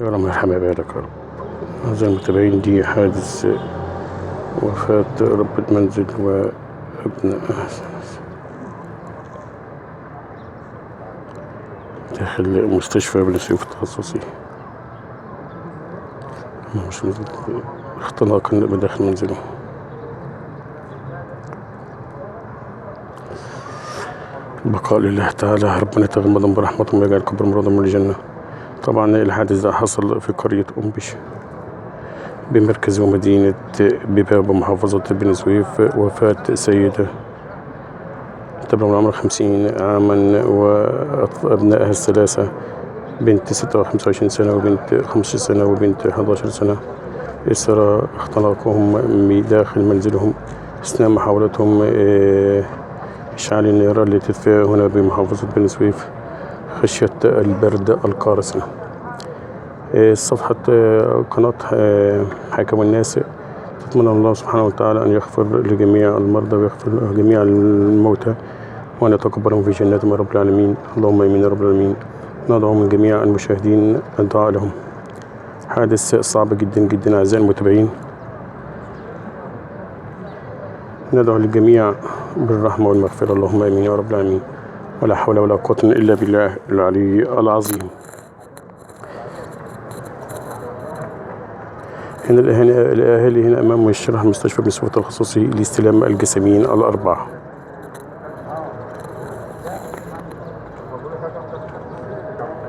يا رب مرحبا بك يا رب. أعزائي المتابعين، دي حادث وفاة ربة منزل وابنها داخل مستشفى بني سويف التخصصي. مش اختناق داخل منزله. البقاء لله تعالى، ربنا يتغمدهم برحمته ويجعل كبر مرادهم من الجنة. طبعا الحادث ده حصل في قرية أنبش بمركز ومدينة بباب محافظة بني سويف. وفاة سيدة تبلغ من عمر 50 عاما وأبنائها الثلاثة، بنت 26 سنة وبنت 15 سنة وبنت 11 سنة. يسرى اختناقهم بداخل منزلهم أثناء محاولتهم إشعال النيران لتدفئة هنا بمحافظة بني سويف خشية البرد القارس. صفحة قناة حكم الناس تتمنى الله سبحانه وتعالى أن يغفر لجميع المرضى ويغفر لجميع الموتى وأن يتقبلهم في جنات من رب العالمين. اللهم آمين يا رب العالمين. ندعو من جميع المشاهدين الدعاء لهم. حادث صعب جدا جدا أعزائي المتابعين، ندعو للجميع بالرحمة والمغفرة. اللهم آمين يا رب العالمين. ولا حول ولا قوة إلا بالله العلي العظيم. هنا الأهالي هنا أمام مشرح المستشفى بني سويف التخصصي لاستلام الجسامين الأربعة.